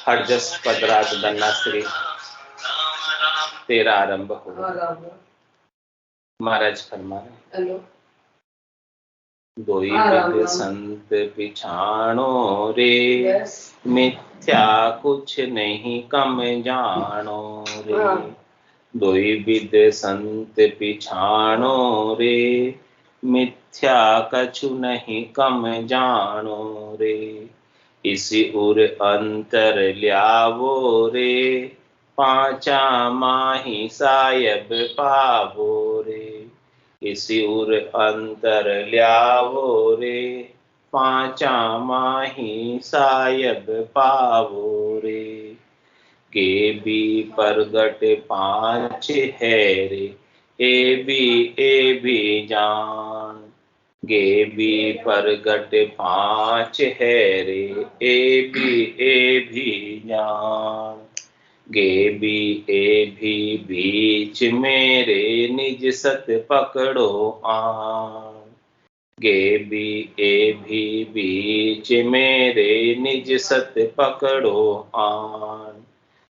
हरजस पदराज दन्नाश्री तेरा आरंभ हो। महाराज फरमाए दोई विद संत पिछाणो रे, मिथ्या कुछ नहीं कम जानो रे। दोई विद संत पिछाणो रे, मिथ्या कछु नहीं कम जानो रे। इसी उर अंतर ल्यावो रे, पांचा माही सायब पावो रे। इसी उर अंतर ल्यावो रे, पांचा माही सायब पावो रे। के भी परगट पांच है रे, ए भी जान। गे भी परगट पांच है रे, ए भी जान। गे भी बीच मेरे निज सत पकड़ो आन। गे भी बीच मेरे निज सत पकड़ो आन।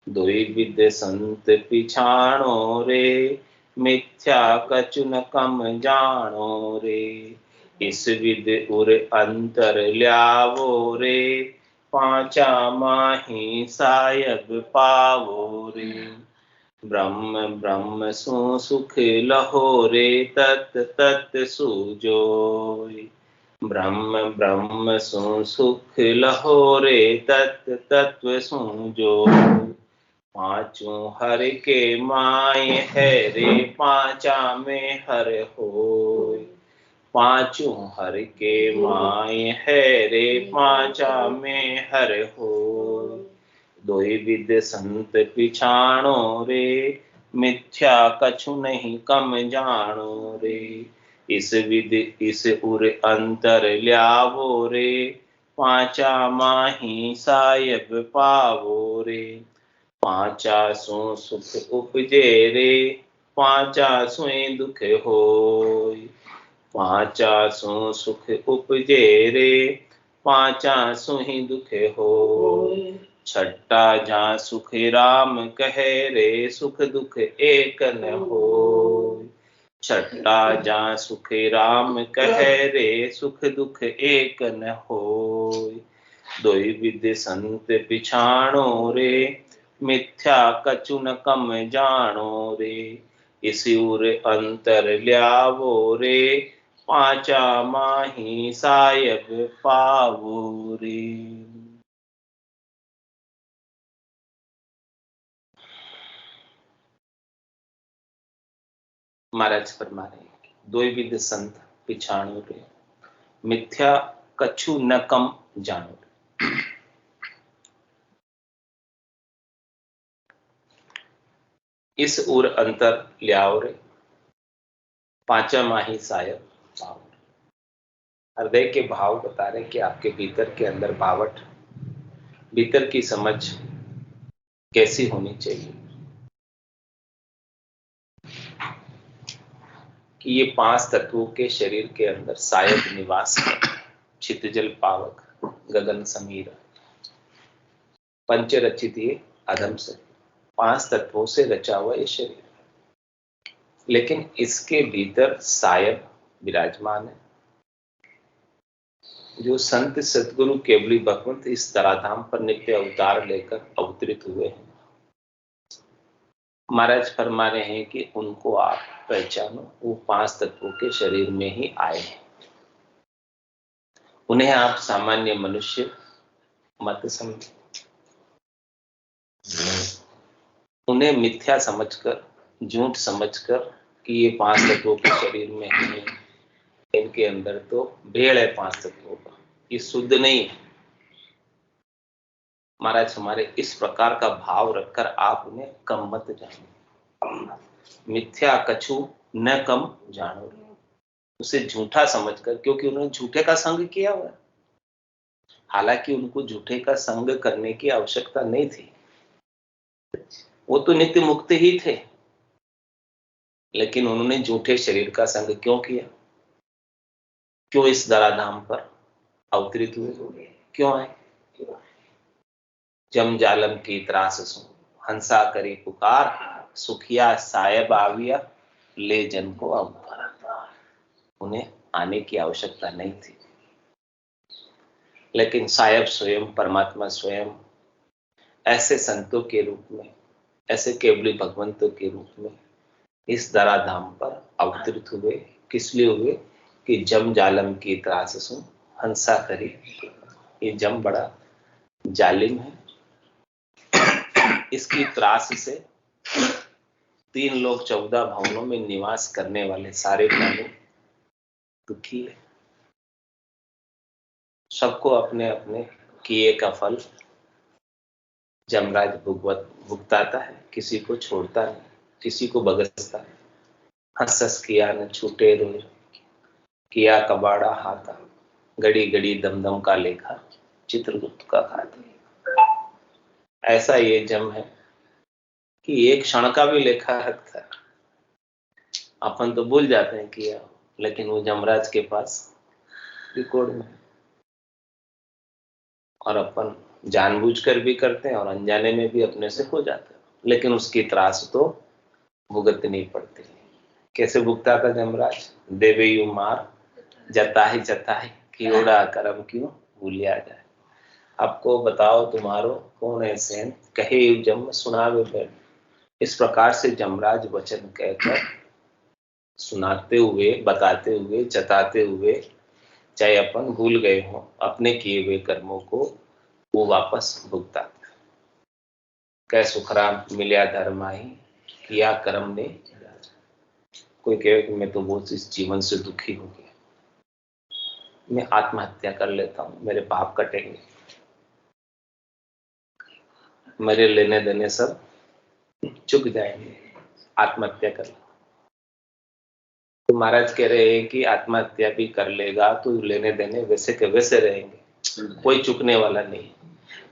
दुई विद संत पिछाणो रे, मिथ्या कछु न कम जानो रे। इस विद उर अंतर ल्यावो रे, पांचा माही सायब पावो रे। ब्रह्म ब्रह्म सु सुख लहो रे, तत् तत् सुजोय। ब्रह्म ब्रह्म सु सुख लहो रे, तत् तत्व सुजोय। पांचों हर के माय है रे, पांचा में हर होय। पांचों हर के माय है रे, पांचा में हर होय। दोई विद संत पिछाणो रे, मिथ्या कछु नहीं कम जानो रे। इस विद इस उर अंतर ल्यावो रे, पांचा माही सायब पावो रे। पांचा सो सुख उपजे रे, पांचा सोई दुख होय। पांचा सो सुख उपजे रे, पांचा सोई दुख होय। छट्टा जहाँ सुख राम कहे रे, सुख दुख एक न होय। छट्टा जहाँ सुख राम कहे रे, सुख दुख एक न होय। दोई विद संत पिछाणो रे, मिथ्या कछु न कम जानो रे। इसी उर अंतर ल्यावो रे, पांचा माही सायब पावो रे। महाराज फरमा रहे दोई विद संत पिछाणो रे, मिथ्या कछु न कम जानो रे। इस उर अंतर ल्याओ रे, पांचा माही सायब पावो। हृदय के भाव बता रहे कि आपके भीतर के अंदर भावट, भीतर की समझ कैसी होनी चाहिए कि ये पांच तत्वों के शरीर के अंदर सायब निवास है। क्षितिजल पावक, गगन समीर, पंच रचित ये अधम से, पांच तत्वों से रचा हुआ ये शरीर। लेकिन इसके भीतर सायब विराजमान है। जो संत सतगुरु केवली भगवंत इस धराधाम पर नित्य अवतार लेकर अवतरित हुए हैं, महाराज फरमा रहे हैं कि उनको आप पहचानो, वो पांच तत्वों के शरीर में ही आए हैं। उन्हें आप सामान्य मनुष्य मत समझे, उन्हें मिथ्या समझकर, झूठ समझकर कि ये पांच तत्वों के शरीर में है, इनके अंदर तो भेड़ है पांच तत्वों का, ये शुद्ध नहीं है। महाराज हमारे इस प्रकार का भाव रखकर आप उन्हें कम मत जानो। मिथ्या कछु न कम जानो, उसे झूठा समझकर, क्योंकि उन्होंने झूठे का संग किया हुआ है। हालांकि उनको झूठे का संग करने की आवश्यकता नहीं थी, वो तो नित्य मुक्त ही थे, लेकिन उन्होंने झूठे शरीर का संग क्यों किया? क्यों इस धराधाम पर अवतरित हुए? क्यों आए? जम जालम की त्रास सु हंसा करी पुकार, सुखिया साहेब आविया ले जन को अवतार। उन्हें आने की आवश्यकता नहीं थी, लेकिन साहेब स्वयं, परमात्मा स्वयं ऐसे संतों के रूप में, ऐसे केवली भगवंतों के रूप में इस धराधाम पर अवतरित हुए। किस लिए हुए कि जम जालम की त्रास सु हंसा करी। ये जम बड़ा जालिम है, इसकी त्रास से 3 लोग 14 भवनों में निवास करने वाले सारे प्राणी दुखी है। सबको अपने अपने किए का फल जमराज भुगताता है, किसी को छोड़ता नहीं, किसी को बगसता है। हंस किया न छूटे रोए, किया कबाड़ा हाथा, गड़ी गड़ी दमदम का लेखा, चित्रगुप्त का खाता। ऐसा ये जम है कि एक क्षण का भी लेखा रखता है। अपन तो भूल जाते हैं किया, लेकिन वो जमराज के पास रिकॉर्ड में, और अपन जानबूझकर भी करते हैं और अनजाने में भी अपने से हो जाता है, लेकिन उसकी त्रास तो भुगतनी पड़ती है। कैसे भुगता था जमराज? देवे यू मार जताही जताही, कियोड़ा करम क्यों भूलिया जाए। आपको बताओ तुम्हारो कौन है सैन, कहे यू जम सुनावे बैठ। इस प्रकार से जमराज वचन कहकर, सुनाते हुए, बताते हुए, जताते हुए, चाहे अपन भूल गए हों अपने किए हुए कर्मों को, वो वापस भुगताता। कह सुखराम मिलिया धर्माही, किया कर्म ने। कोई कहे कि मैं तो बहुत इस जीवन से दुखी हो गया, मैं आत्महत्या कर लेता हूं, मेरे पाप कटेंगे, मेरे लेने देने सब चुक जाएंगे, आत्महत्या कर। तो महाराज कह रहे हैं कि आत्महत्या भी कर लेगा तो लेने देने वैसे के वैसे रहेंगे, कोई चुकने वाला नहीं।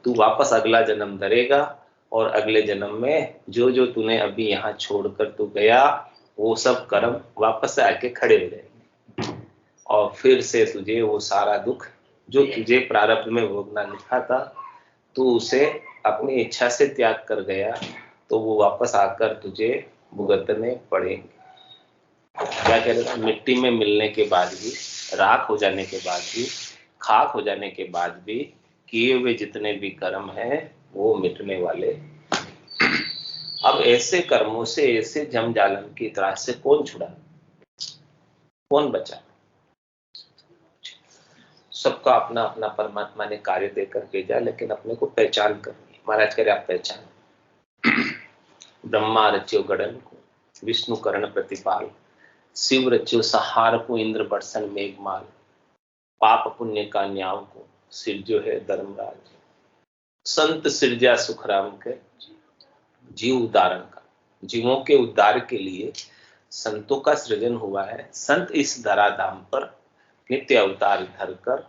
तू वापस अगला जन्म धरेगा, और अगले जन्म में जो जो तूने अभी यहाँ छोड़कर तू गया, वो सब कर्म वापस से आके खड़े हो जाएंगे, और फिर से तुझे वो सारा दुख जो तुझे प्रारब्ध में भोगना लिखा था, तू उसे अपनी इच्छा से त्याग कर गया, तो वो वापस आकर तुझे भुगतने पड़ेंगे। क्या कह रहे थे? मिट्टी में मिलने के बाद भी, राख हो जाने के बाद भी, खाक हो जाने के बाद भी, किए हुए जितने भी कर्म हैं वो मिटने वाले। अब ऐसे कर्मों से, ऐसे जमजालन की त्रास से कौन छुड़ा, कौन बचा? सबका अपना अपना परमात्मा ने कार्य देकर भेजा, लेकिन अपने को पहचान करनी। महाराज कह रहे आप पहचान। ब्रह्मा रच्यो गड़न को, विष्णु करण प्रतिपाल, शिव रच्यो सहार को, इंद्र बरसन मेघमाल, पाप पुण्य का न्याव को, सिरजो है धर्मराज। संत सिरजा सुखराम के, जीव उदाहरण का, जीवों के उद्धार के लिए संतों का सृजन हुआ है। संत इस धराधाम पर नित्य अवतार धरकर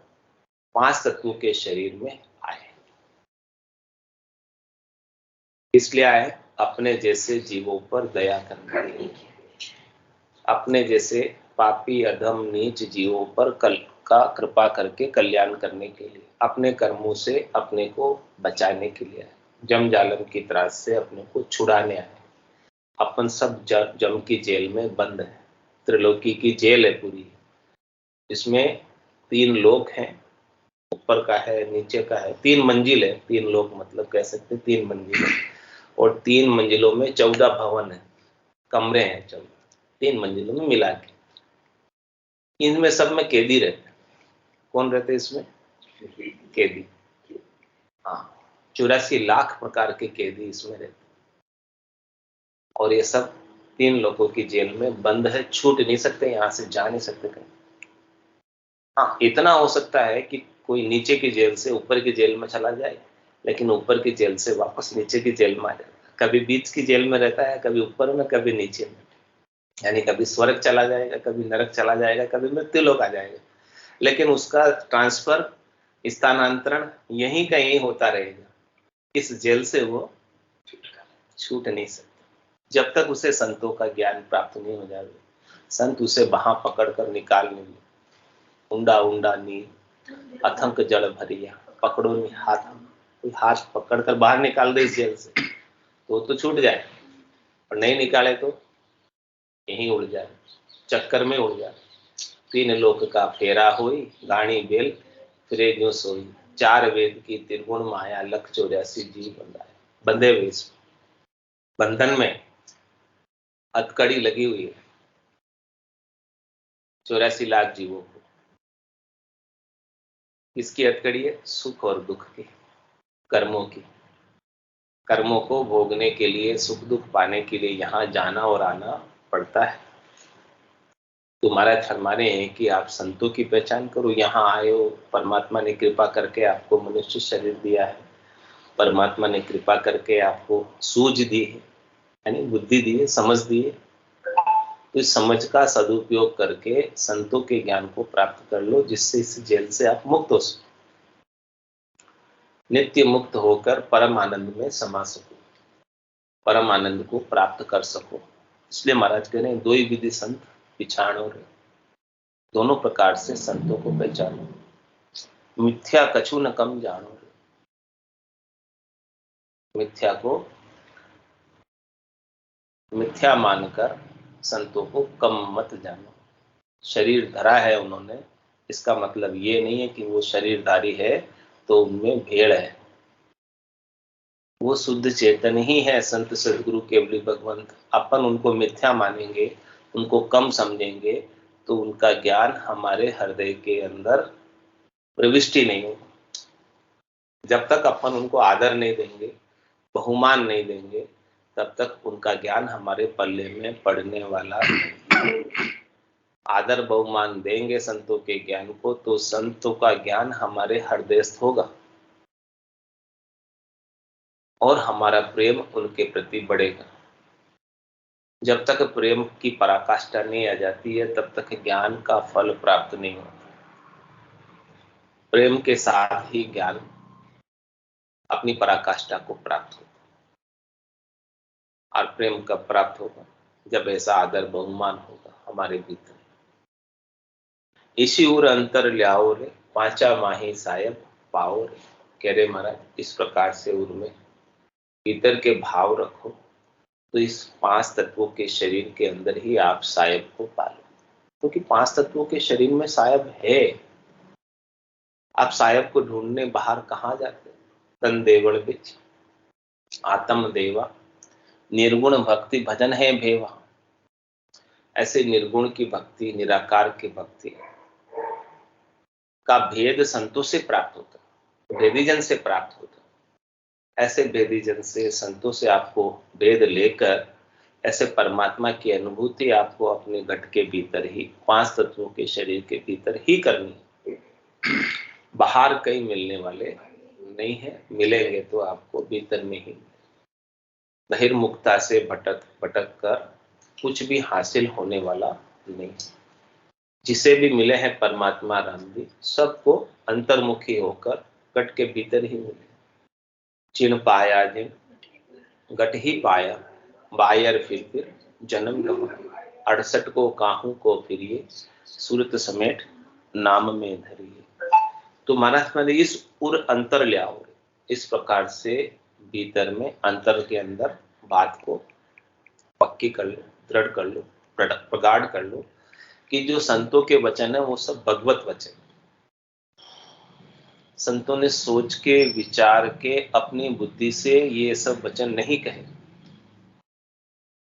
5 तत्वों के शरीर में आए। इसलिए आए अपने जैसे जीवों पर दया करने के लिए, अपने जैसे पापी अधम नीच जीवों पर का कृपा करके कल्याण करने के लिए, अपने कर्मों से अपने को बचाने के लिए, जम जालम की त्रास से अपने को छुड़ाने आए। अपन सब जम की जेल में बंद है, त्रिलोकी की जेल है पूरी, इसमें 3 लोक हैं, ऊपर का है, नीचे का है, 3 मंजिल है। 3 लोक मतलब कह सकते 3 मंजिल है, और 3 मंजिलों में 14 भवन है, कमरे हैं 14, 3 मंजिलों में मिला के। इनमें सब में कैदी रहते हैं। कौन रहते इसमें? कैदी। हाँ, 84 लाख प्रकार के कैदी इसमें रहते, और ये सब 3 लोगों की जेल में बंद है, छूट नहीं सकते, यहां से जा नहीं सकते कहीं। हाँ, इतना हो सकता है कि कोई नीचे की जेल से ऊपर की जेल में चला जाए, लेकिन ऊपर की जेल से वापस नीचे की जेल में आ जाता है। कभी बीच की जेल में रहता है, कभी ऊपर में, कभी नीचे में, यानी कभी स्वर्ग चला जाएगा, कभी नरक चला जाएगा, कभी मृत्यु लोक आ जाएगा, लेकिन उसका ट्रांसफर, स्थानांतरण यहीं का यहीं होता रहेगा। इस जेल से वो छूट नहीं सकता जब तक उसे संतों का ज्ञान प्राप्त नहीं हो जाए। संत उसे वहां पकड़ कर निकाल लेंगे। उंडा उंडा नीर अथंक जल भरिया, पकड़ो नि हाथ कोई हाथ पकड़कर बाहर निकाल दे इस जेल से तो छूट जाए, और नहीं निकाले तो यहीं उड़ जाए, चक्कर में उड़ जाए। 3 लोक का फेरा होई, गाणी बेल फिरे न्यू सोई। 4 वेद की त्रिगुण माया, लख 84 जीव बंधाए। बंधे हुए इस बंधन में हथकड़ी लगी हुई है 84 लाख जीवों को। किसकी हथकड़ी है? सुख और दुख की, कर्मों की। कर्मों को भोगने के लिए, सुख दुख पाने के लिए यहाँ जाना और आना पड़ता है। तो महाराज फरमा रहे हैं कि आप संतों की पहचान करो। यहाँ आए हो, परमात्मा ने कृपा करके आपको मनुष्य शरीर दिया है, परमात्मा ने कृपा करके आपको सूझ दी है, यानी बुद्धि दी है, समझ दी है। तो इस समझ का सदुपयोग करके संतों के ज्ञान को प्राप्त कर लो, जिससे इस जेल से आप मुक्त हो सको, नित्य मुक्त होकर परम आनंद में समा सको, परम आनंद को प्राप्त कर सको। इसलिए महाराज कह रहे हैं, दो ही विधि संत पिछाणो रे। दोनों प्रकार से संतों को पहचानो। मिथ्या कछु न कम जानो रे। मिथ्या को मिथ्या मानकर संतों को कम मत जानो। शरीर धरा है उन्होंने, इसका मतलब ये नहीं है कि वो शरीरधारी है तो उनमें भेड़ है। वो शुद्ध चेतन ही है, संत सदगुरु केवली भगवंत। अपन उनको मिथ्या मानेंगे, उनको कम समझेंगे, तो उनका ज्ञान हमारे हृदय के अंदर प्रविष्टि नहीं होगा। जब तक अपन उनको आदर नहीं देंगे, बहुमान नहीं देंगे, तब तक उनका ज्ञान हमारे पल्ले में पड़ने वाला नहीं। आदर बहुमान देंगे संतों के ज्ञान को, तो संतों का ज्ञान हमारे हृदयस्थ होगा और हमारा प्रेम उनके प्रति बढ़ेगा। जब तक प्रेम की पराकाष्ठा नहीं आ जाती है, तब तक ज्ञान का फल प्राप्त नहीं होता। प्रेम के साथ ही ज्ञान अपनी पराकाष्ठा को प्राप्त होता। और प्रेम कब प्राप्त होगा? जब ऐसा आदर बहुमान होगा हमारे भीतर। इसी उर अंतर ल्याओ रे, पांचा माही सायब पाओ रे। कह रहे महाराज, इस प्रकार से उर में भीतर के भाव रखो, तो इस 5 तत्वों के शरीर के अंदर ही आप सायब को पालो। क्योंकि 5 तत्वों के शरीर में सायब है। आप सायब को ढूंढने बाहर कहाँ जाते? तन देवल बिच आत्म देवा, निर्गुण भक्ति भजन है भेवा। ऐसे निर्गुण की भक्ति, निराकार की भक्ति का भेद संतों से प्राप्त होता, भेदीजन से प्राप्त होता। ऐसे भेदीजन से, संतों से आपको भेद लेकर ऐसे परमात्मा की अनुभूति आपको अपने घट के भीतर ही, 5 तत्वों के शरीर के भीतर ही करनी है। बाहर कहीं मिलने वाले नहीं है, मिलेंगे तो आपको भीतर में ही। बहिर्मुखता से भटक भटक कर कुछ भी हासिल होने वाला नहीं। जिसे भी मिले हैं परमात्मा राम जी, सबको अंतर्मुखी होकर घट के भीतर ही मिले। चिन्ह पाया जिन घट ही पाया, बायर फिर जन्म गवा। 68 को काहू को फिरिए, सूरत समेट नाम में धरिए। तो महाराज मैंने इस उर अंतर ले आओ, इस प्रकार से भीतर में अंतर के अंदर बात को पक्की कर लो, दृढ़ कर लो, प्रगाढ़ कर लो कि जो संतों के वचन है वो सब भगवत वचन। संतों ने सोच के, विचार के, अपनी बुद्धि से ये सब वचन नहीं कहे।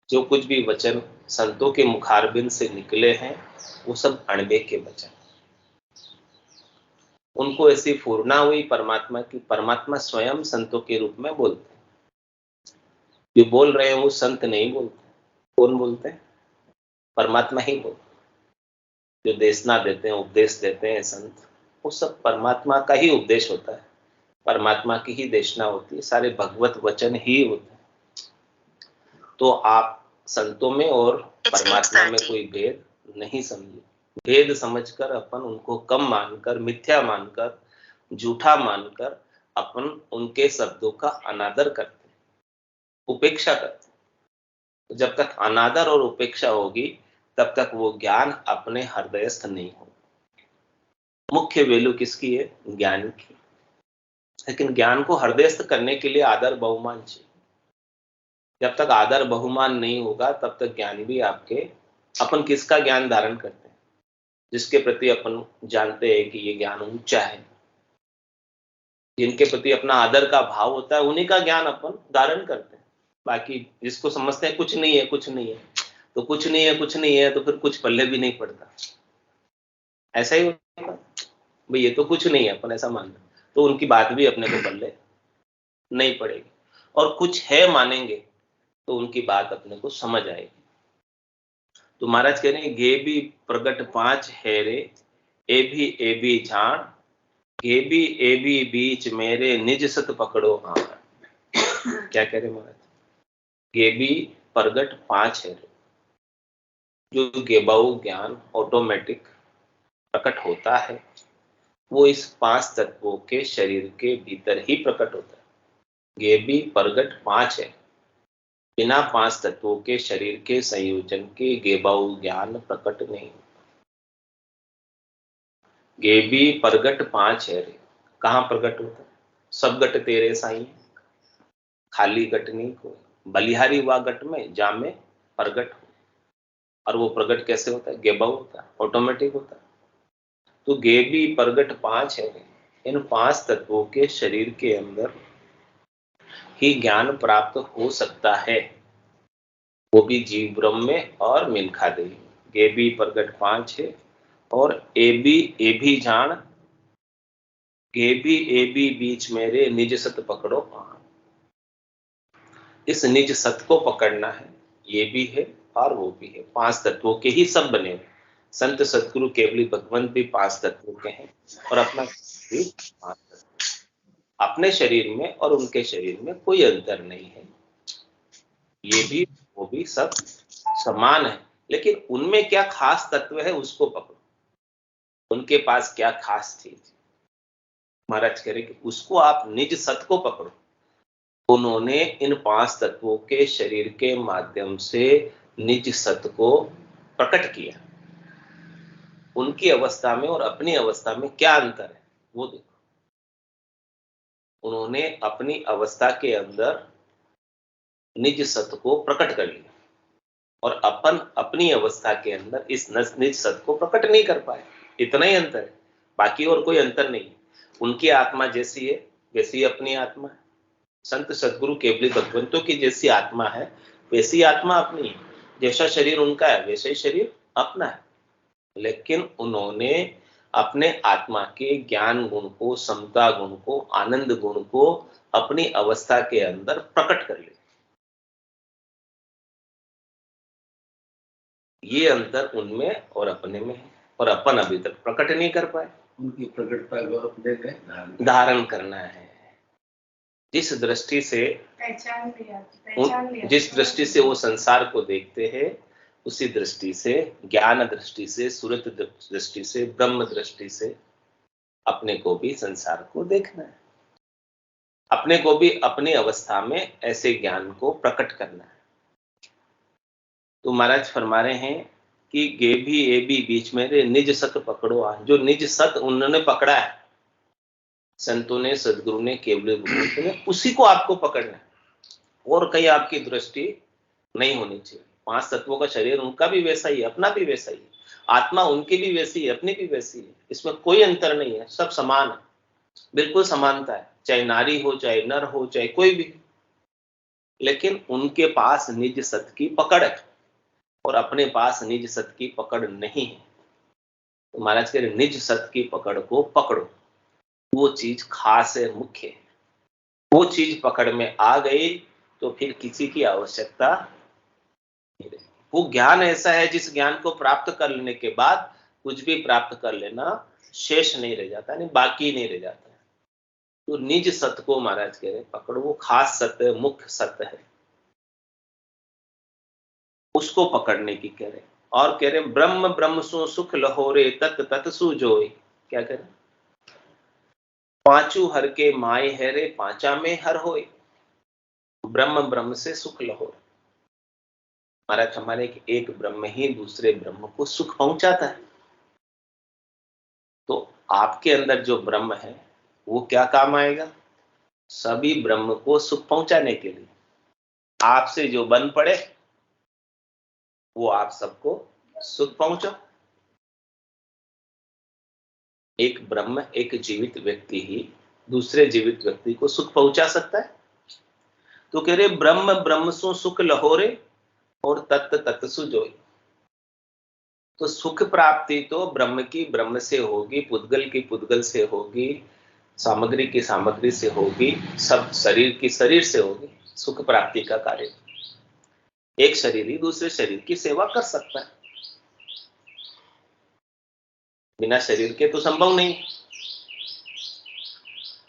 जो कुछ भी वचन संतों के मुखारबिंद से निकले हैं वो सब अणबे के वचन। उनको ऐसी फूरना हुई परमात्मा की, परमात्मा स्वयं संतों के रूप में बोलते हैं। जो बोल रहे हैं वो संत नहीं बोलते। कौन बोलते हैं? परमात्मा ही बोलते। जो देशना देते हैं, उपदेश देते हैं संत, वो सब परमात्मा का ही उपदेश होता है, परमात्मा की ही देशना होती है, सारे भगवत वचन ही होते हैं। तो आप संतों में और परमात्मा में कोई भेद नहीं समझे। भेद समझकर अपन उनको कम मानकर, मिथ्या मानकर, झूठा मानकर अपन उनके शब्दों का अनादर करते, उपेक्षा करते। जब तक अनादर और उपेक्षा होगी तब तक वो ज्ञान अपने हृदयस्थ नहीं होगा। मुख्य वैल्यू किसकी है? ज्ञान की। लेकिन ज्ञान को हृदयस्थ करने के लिए आदर बहुमान चाहिए। जब तक आदर बहुमान नहीं होगा तब तक ज्ञान भी आपके, अपन किसका ज्ञान धारण करते हैं? जिसके प्रति अपन जानते हैं कि ये ज्ञान ऊंचा है, जिनके प्रति अपना आदर का भाव होता है, उन्हीं का ज्ञान अपन धारण करते हैं। बाकी जिसको समझते हैं कुछ नहीं है, कुछ नहीं है, तो कुछ नहीं है, कुछ नहीं है, तो फिर कुछ पल्ले भी नहीं पड़ता। ऐसा ही होता भाई, ये तो कुछ नहीं है, अपन ऐसा मान, तो उनकी बात भी अपने को पल्ले नहीं पड़ेगी। और कुछ है मानेंगे तो उनकी बात अपने को समझ आएगी। तो महाराज कह रहे हैं, गे भी प्रगट पांच है रे, ए भी जान, गे भी ए भी बीच मेरे, निज सत पकड़ो हां। क्या कह रहे महाराज? गे भी प्रगट पांच है रे, जो गेबाऊ ज्ञान ऑटोमेटिक प्रकट होता है, वो इस पांच तत्वों के शरीर के भीतर ही प्रकट होता है। गेबी प्रगट पांच है, बिना पांच तत्वों के शरीर के संयोजन के गेबाऊ ज्ञान प्रकट नहीं। गेबी प्रगट पांच है रे, कहां प्रकट होता है? सब गट तेरे साईं, खाली गट नहीं कोई, बलिहारी वा गट में जामे प्रगट हो। और वो प्रगट कैसे होता है? गेबाऊ होता है, ऑटोमेटिक होता है। तो गेबी प्रगट पांच है रे, इन पांच तत्वों के शरीर के अंदर ही ज्ञान प्राप्त हो सकता है, वो भी जीव ब्रह्म में और मिनखा देवी। गेबी प्रगट पांच है, और ए भी जान, गेबी ए भी बीच मेरे, निज सत पकड़ो पान। इस निज सत को पकड़ना है, ये भी है और वो भी है, पांच तत्वों के ही सब बने हुए। संत सतगुरु केवली भगवंत भी पांच तत्वों के हैं, और अपना भी पांच तत्व। अपने शरीर में और उनके शरीर में कोई अंतर नहीं है, ये भी वो भी सब समान है। लेकिन उनमें क्या खास तत्व है उसको पकड़ो, उनके पास क्या खास चीज। महाराज कह रहे कि उसको आप निज सत को पकड़ो। उन्होंने इन पांच तत्वों के शरीर के माध्यम से निज सत को प्रकट किया। उनकी अवस्था में और अपनी अवस्था में क्या अंतर है वो देखो। उन्होंने अपनी अवस्था के अंदर निज सत को प्रकट कर लिया, और अपन अपनी अवस्था के अंदर इस निज सत को प्रकट नहीं कर पाए। इतना ही अंतर है, बाकी और कोई अंतर नहीं है। उनकी आत्मा जैसी है वैसी अपनी आत्मा है, संत सदगुरु केवली भगवंतों की जैसी आत्मा है वैसी आत्मा अपनी है, जैसा शरीर उनका है वैसे ही शरीर अपना है। लेकिन उन्होंने अपने आत्मा के ज्ञान गुण को, समता गुण को, आनंद गुण को अपनी अवस्था के अंदर प्रकट कर लिया। ये अंतर उनमें और अपने में है, और अपन अभी तक प्रकट नहीं कर पाए। उनकी प्रकटता को अपने धारण करना है। जिस दृष्टि से जिस दृष्टि से वो संसार को देखते हैं, उसी दृष्टि से, ज्ञान दृष्टि से, सुरत दृष्टि से, ब्रह्म दृष्टि से अपने को भी संसार को देखना है। अपने को भी अपनी अवस्था में ऐसे ज्ञान को प्रकट करना है। तो महाराज फरमा रहे हैं कि गे भी ए भी बीच में रे, निज सत पकड़ो आ। जो निज सत उन्होंने पकड़ा है, संतों ने, सदगुरु ने, केवल गुरु ने, उसी को आपको पकड़ना है, और कहीं आपकी दृष्टि नहीं होनी चाहिए। पांच तत्वों का शरीर उनका भी वैसा ही है, अपना भी वैसा ही है, आत्मा उनकी भी वैसी है, अपनी भी वैसी है, इसमें कोई अंतर नहीं है, सब समान है, बिल्कुल समानता है, चाहे नारी हो, चाहे नर हो, चाहे कोई भी। लेकिन उनके पास निज सत की पकड़ है, और अपने पास निज सत की पकड़ नहीं है। तो महाराज कह रहे निज सत की पकड़ को पकड़ो, वो चीज खास है, मुख्य है। वो चीज पकड़ में आ गई तो फिर किसी की आवश्यकता नहीं रही। वो ज्ञान ऐसा है जिस ज्ञान को प्राप्त कर लेने के बाद कुछ भी प्राप्त कर लेना शेष नहीं रह जाता, नहीं बाकी नहीं रह जाता। तो निज सत्य को महाराज कह रहे पकड़ो, वो खास सत्य, मुख्य सत्य है, उसको पकड़ने की कह रहे। और कह रहे ब्रह्म ब्रह्म सु सुख लहोरे, तत् तत् सु जोई। क्या कह रहे? पांचू हर के माए है रे, पांचा में हर होए। ब्रह्म ब्रह्म से सुख लहोर। महाराज हमारे एक ब्रह्म ही दूसरे ब्रह्म को सुख पहुंचाता है। तो आपके अंदर जो ब्रह्म है वो क्या काम आएगा? सभी ब्रह्म को सुख पहुंचाने के लिए आपसे जो बन पड़े वो आप सबको सुख पहुंचाओ। एक ब्रह्म, एक जीवित व्यक्ति ही दूसरे जीवित व्यक्ति को सुख पहुंचा सकता है। तो कह रहे ब्रह्म ब्रह्म सु सुख लहोरे और तत्त तत् सु जोई। तो सुख प्राप्ति तो ब्रह्म की ब्रह्म से होगी, पुद्गल की पुद्गल से होगी, सामग्री की सामग्री से होगी, सब शरीर की शरीर से होगी। सुख प्राप्ति का कार्य एक शरीर ही दूसरे शरीर की सेवा कर सकता है, बिना शरीर के तो संभव नहीं।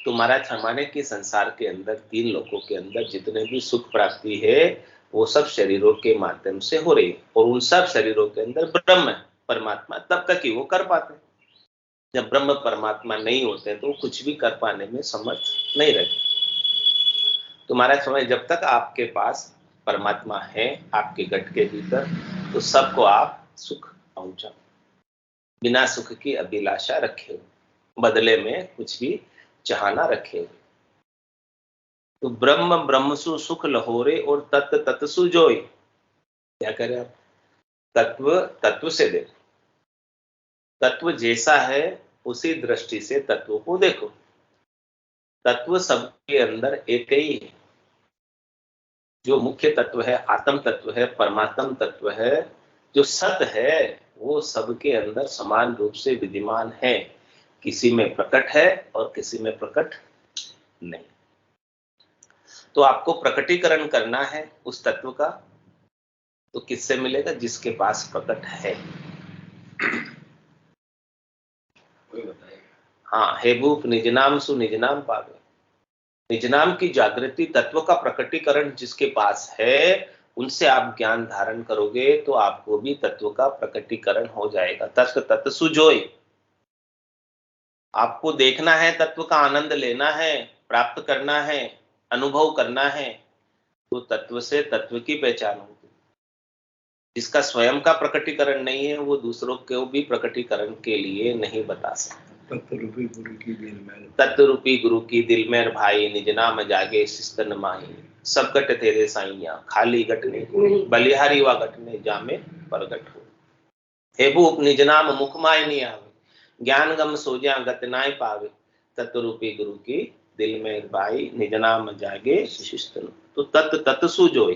तो महाराज हमारे के संसार के अंदर 3 लोकों के अंदर जितने भी सुख प्राप्ति है वो सब शरीरों के माध्यम से हो रही है, और उन सब शरीरों के अंदर ब्रह्म है, परमात्मा तब तक ही वो कर पाते हैं। जब ब्रह्म परमात्मा नहीं होते तो कुछ भी कर पाने में समर्थ नहीं रहते। तो महाराज समय जब तक आपके पास परमात्मा है आपके घट के भीतर, तो सबको आप सुख पहुंचाओ, बिना सुख की अभिलाषा रखे हो, बदले में कुछ भी चाहना रखे हो। तो ब्रह्म ब्रह्मसु सुख लहोरे और तत्त तत्सु जोई। क्या करें आप? तत्व तत्व से देखो, तत्व जैसा है उसी दृष्टि से तत्व को देखो। तत्व सबके अंदर एक ही है। जो मुख्य तत्व है, आत्म तत्व है, परमात्म तत्व है, जो सत है, वो सबके अंदर समान रूप से विद्यमान है। किसी में प्रकट है और किसी में प्रकट नहीं। तो आपको प्रकटीकरण करना है उस तत्व का, तो किससे मिलेगा? जिसके पास प्रकट है। हाँ, हे भूप निज नाम सु निज नाम पावे। निज नाम की जागृति, तत्व का प्रकटीकरण जिसके पास है, उनसे आप ज्ञान धारण करोगे तो आपको भी तत्व का प्रकटीकरण हो जाएगा। तत्व तत्व सुजोय। आपको देखना है, तत्व का आनंद लेना है, प्राप्त करना है, अनुभव करना है, तो तत्व से तत्व की पहचान होगी। जिसका स्वयं का प्रकटीकरण नहीं है वो दूसरों को भी प्रकटीकरण के लिए नहीं बता सकता। तत्वरूपी गुरु की दिल में, तत्वरूपी गुरु की दिल में भाई, निज नाम जागे शिस्तन माही। सब गट तेरे साइया, खाली गट नहीं, बलिहारी वा गट ने जामे प्रगट हो। हे भूप निज नाम मुख माय नहीं आवे, ज्ञान गम सोजा गत नाय पावे। तत्वरूपी गुरु की दिल में भाई, निज नाम जागे शिस्तन। तो तत्व तत्व सुजोय,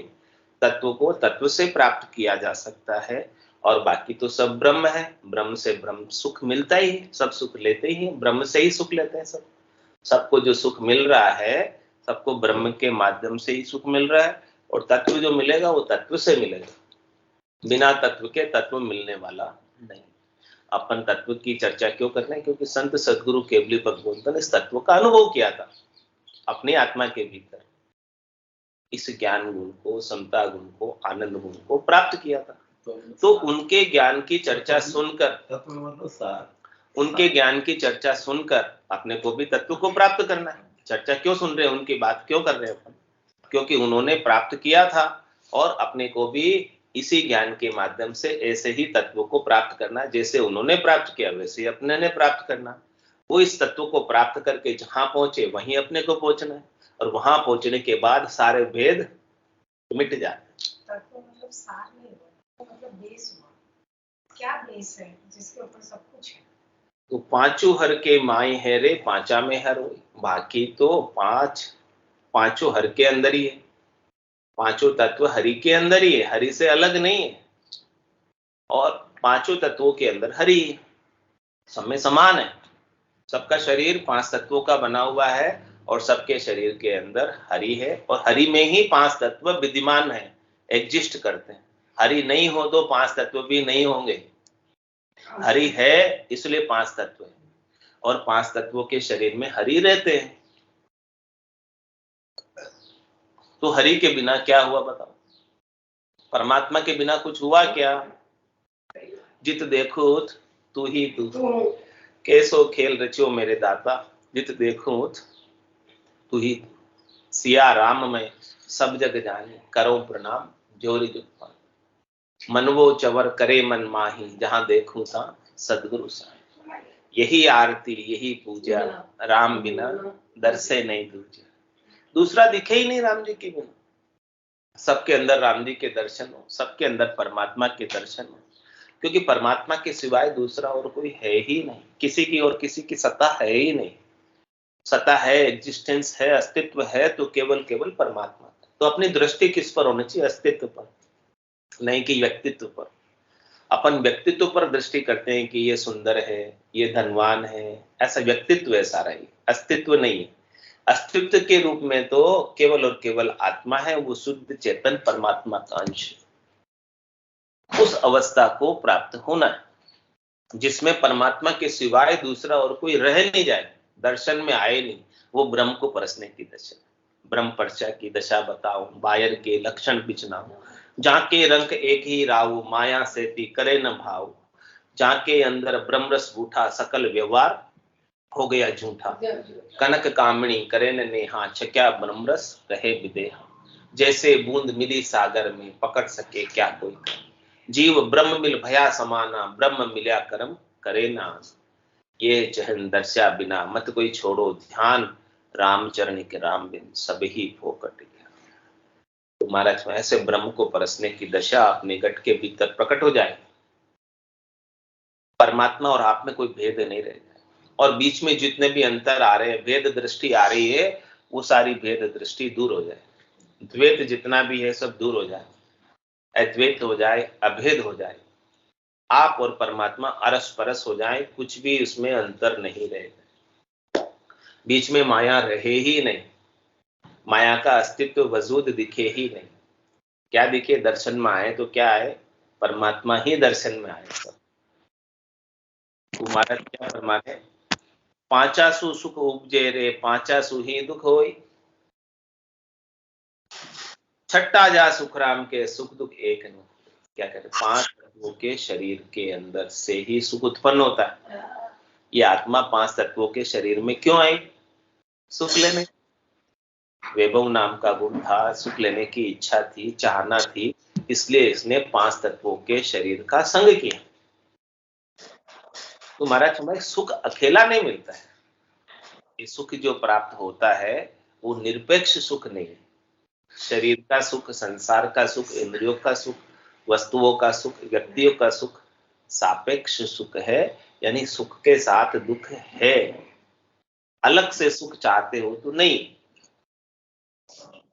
तत्व को तत्व से प्राप्त किया जा सकता है, और बाकी तो सब ब्रह्म है। ब्रह्म से ब्रह्म सुख मिलता ही है, सब सुख लेते ही है, ब्रह्म से ही सुख लेते हैं सब। सबको जो सुख मिल रहा है, सबको ब्रह्म के माध्यम से ही सुख मिल रहा है, और तत्व जो मिलेगा वो तत्व से मिलेगा, बिना तत्व के तत्व मिलने वाला नहीं। अपन तत्व की चर्चा क्यों कर रहे हैं? क्योंकि संत सदगुरु केवली भगवंत ने इस तत्व का अनुभव किया था अपनी आत्मा के भीतर। इस ज्ञान गुण को, समता गुण को, आनंद गुण को प्राप्त किया था। तो उनके ज्ञान की चर्चा सुनकर, उनके ज्ञान की चर्चा सुनकर अपने को भी तत्व को प्राप्त करना है। चर्चा क्यों सुन रहे हैं, उनकी बात क्यों कर रहे हैं अपन? क्योंकि उन्होंने प्राप्त किया था, और अपने को भी इसी ज्ञान के माध्यम से ऐसे ही तत्व को प्राप्त करना। जैसे उन्होंने प्राप्त किया वैसे ही अपने ने प्राप्त करना। वो इस तत्व को प्राप्त करके जहां पहुंचे वहीं अपने को पहुंचना है, और वहां पहुंचने के बाद सारे भेद मिट जाते। तत्व मतलब सार नहीं हुआ, मतलब बेस हुआ। क्या बेस है जिसके ऊपर सब कुछ है? तो पांचों हर के माई है रे, पांचा में हर हो। बाकी तो पांचों हर के अंदर ही है, पांचों तत्व हरि के अंदर ही है, हरि से अलग नहीं है। और पांचों तत्वों के अंदर हरि है, सब में समान है। सबका शरीर 5 तत्वों का बना हुआ है, और सबके शरीर के अंदर हरि है, और हरि में ही 5 तत्व विद्यमान है, एग्जिस्ट करते हैं। हरि नहीं हो तो 5 तत्व भी नहीं होंगे। हरि है इसलिए 5 तत्व है, और 5 तत्वों के शरीर में हरि रहते हैं। तो हरि के बिना क्या हुआ बताओ? परमात्मा के बिना कुछ हुआ क्या? जित देखो तू ही तू, कैसो खेल रचियो मेरे दाता। जित देखो तू ही। सिया राम में सब जग जाने, करो प्रणाम जोरी जुग। मनवो चवर करे मन माही, जहां देखूं ता सदगुरु साईं। यही आरती यही पूजा, राम बिना दर से नहीं दूजा। दूसरा दिखे ही नहीं राम जी के बिना। सबके अंदर राम जी के दर्शन हो, सबके अंदर परमात्मा के दर्शन हो, क्योंकि परमात्मा के सिवाय दूसरा और कोई है ही नहीं, किसी की और किसी की सत्ता है ही नहीं। सत्ता है, एग्जिस्टेंस है, अस्तित्व है तो केवल केवल परमात्मा। तो अपनी दृष्टि किस पर होनी चाहिए? अस्तित्व पर, नहीं कि व्यक्तित्व पर। अपन व्यक्तित्व पर दृष्टि करते हैं कि ये सुंदर है, ये धनवान है, ऐसा व्यक्तित्व है सारा, ही अस्तित्व नहीं है। अस्तित्व के रूप में तो केवल और केवल आत्मा है, वो शुद्ध चेतन परमात्मा का अंश। उस अवस्था को प्राप्त होना है जिसमें परमात्मा के सिवाय दूसरा और कोई रह नहीं जाए, दर्शन में आए नहीं। वो ब्रह्म को परसने की दशा, ब्रह्म पर्चा की दशा बताओ, बायर के लक्षण बिचनाओ, जाके रंग एक ही राव, माया से ती करे न भाव, जाके अंदर ब्रह्म रस बूठा, सकल व्यवहार हो गया झूठा, कनक कामणी करे न नेहा, छक्या ब्रह्म रस रहे विदेहा, जैसे बूंद मिली सागर में, पकड़ सके क्या कोई, जीव ब्रह्म मिल भया समाना, ब्रह्म मिल्या करम करे ना, ये जहन दर्शा बिना, मत कोई छोड़ो ध्यान, रामचरण के राम बिन सब ही फोकट गया। तो महाराज ऐसे ब्रह्म को परसने की दशा अपने गट के भीतर प्रकट हो जाए, परमात्मा और आप में कोई भेद नहीं रहेगा, और बीच में जितने भी अंतर आ रहे हैं, भेद दृष्टि आ रही है, वो सारी भेद दृष्टि दूर हो जाए, द्वैत जितना भी है सब दूर हो जाए, अद्वैत हो जाए, अभेद हो जाए, आप और परमात्मा अरस परस हो जाए, कुछ भी उसमें अंतर नहीं रहेगा, बीच में माया रहे ही नहीं, माया का अस्तित्व वजूद दिखे ही नहीं। क्या दिखे? दर्शन में आए तो क्या आए? परमात्मा ही दर्शन में आए। सब तुम्हारा क्या फरमाने? पांचासु सुख उपजे रे, पांचासु ही दुख होई, छट्टा जा सुखराम के, सुख दुख एक न। क्या कहते? 5 तत्वों के शरीर के अंदर से ही सुख उत्पन्न होता है। ये आत्मा 5 तत्वों के शरीर में क्यों आई? सुख लेने। वैभव नाम का गुण था, सुख लेने की इच्छा थी, चाहना थी, इसलिए इसने 5 तत्वों के शरीर का संग किया। तो महाराज हमें सुख अकेला नहीं मिलता है, ये सुख जो प्राप्त होता है वो निरपेक्ष सुख नहीं है। शरीर का सुख, संसार का सुख, इंद्रियों का सुख, वस्तुओं का सुख, व्यक्तियों का सुख सापेक्ष सुख है, यानी सुख के साथ दुख है। अलग से सुख चाहते हो तो नहीं।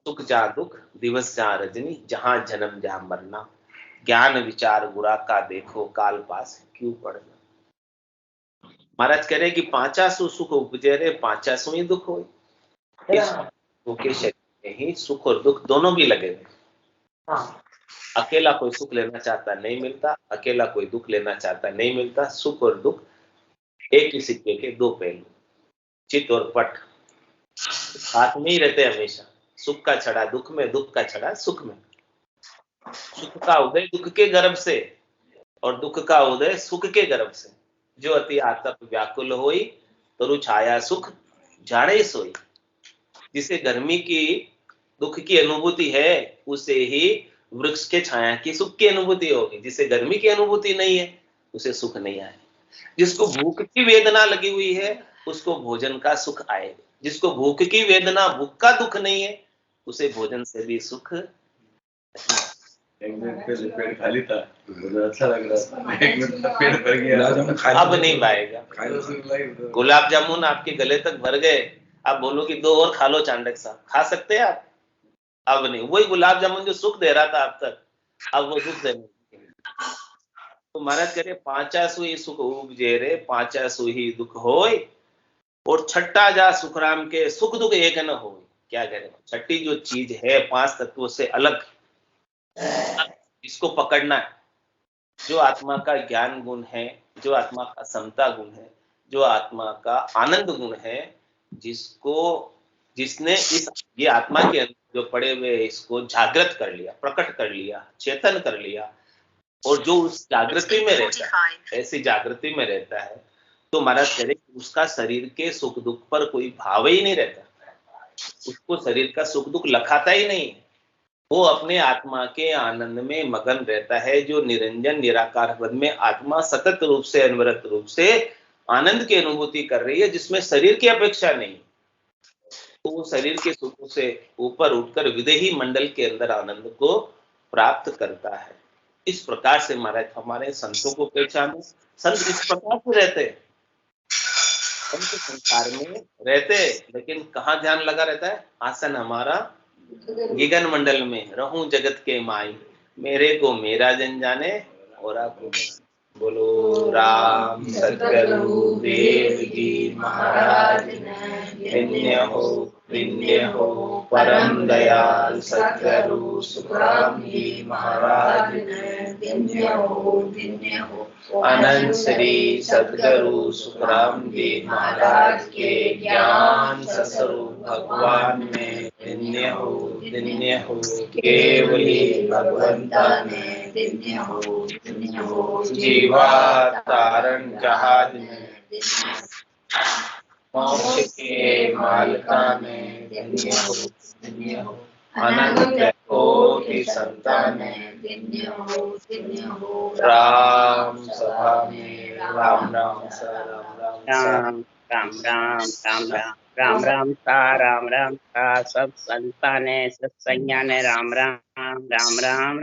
सुख जहां दुख, दिवस जहां रजनी, जहां जन्म जहां मरना, ज्ञान विचार बुरा का देखो, काल पास क्यों पड़ना। महाराज कह रहे कि 5 सुख उपजे रे, 5 ही दुख हो। के शरीर में ही सुख और दुख दोनों भी लगे हुए। अकेला कोई सुख लेना चाहता नहीं मिलता, अकेला कोई दुख लेना चाहता नहीं मिलता। सुख और दुख एक ही सिक्के के 2 पहलू, चित और पट साथ में ही रहते हैं हमेशा। सुख का छड़ा दुख में, दुख का छड़ा सुख में। सुख का उदय दुख के गर्भ से और दुख का उदय सुख के गर्भ से। जो अति आतप व्याकुल होई, तरु छाया सुख जाड़े सोई। जिसे गर्मी की, दुख की अनुभूति है, उसे ही वृक्ष के छाया की सुख की अनुभूति होगी। जिसे गर्मी की अनुभूति नहीं है, उसे सुख नहीं आए। जिसको भूख की वेदना लगी हुई है, उसको भोजन का सुख आएगा। जिसको भूख की वेदना, भूख का दुख नहीं है, उसे भोजन से भी सुख। एक मिनट पहले पेट खाली था तो मुझे अच्छा लग रहा था, एक मिनट पेट भर गया, अब नहीं पाएगा। गुलाब जामुन आपके गले तक भर गए, आप बोलो कि 2 और खा लो चांडक साहब, खा सकते हैं आप? अब नहीं। वही गुलाब जामुन जो सुख दे रहा था आप तक, अब वो दुख देने। तो महाराज कह रहे 5 ही सुख उपजे रे, 5 ही दुख होय, और छट्टा जा सुखराम के, सुख दुख एक न हो। क्या कह रहे? छठी जो चीज है 5 तत्वों से अलग, इसको पकड़ना है। जो आत्मा का ज्ञान गुण है, जो आत्मा का समता गुण है, जो आत्मा का आनंद गुण है, जिसने ये आत्मा के अंदर जो पड़े हुए इसको जागृत कर लिया, प्रकट कर लिया, चेतन कर लिया, और जो उस जागृति में रहता है, ऐसी जागृति में रहता है, तो महाराज कह रहे उसका शरीर के सुख दुख पर कोई भाव ही नहीं रहता। उसको शरीर का सुख दुख लखाता ही नहीं। वो अपने आत्मा के आनंद में मगन रहता है। जो निरंजन निराकार पद में आत्मा सतत रूप से, अनवरत रूप से आनंद की अनुभूति कर रही है, जिसमें शरीर की अपेक्षा नहीं। तो वो शरीर के सुखों से ऊपर उठकर विदेही मंडल के अंदर आनंद को प्राप्त करता है। इस प्रकार से महाराज हमारे संतों को पहचानो। संत इस प्रकार से रहते हैं, संत संसार में रहते, लेकिन कहाँ ध्यान लगा रहता है? आसन हमारा गगन मंडल में, रहूं जगत के माई, मेरे को मेरा जन जाने और आपको बोलो राम सतगुरु देव जी महाराज धन्य हो परम दयाल सतगुरु सुखराम जी महाराज धन्य हो अनंत श्री सतगुरु सुखराम जी महाराज के ज्ञान स्वरूप भगवान में धन्य हो केवली भगवंता में धन्य हो जीवा तारण जहाज में मोक्ष के मालिका में धन्य हो अनंत कोटि संतान में धन्य हो राम सभा में राम राम सा राम राम राम राम राम राम राम राम सा सब संतान है सत्संज्ञान है राम राम राम राम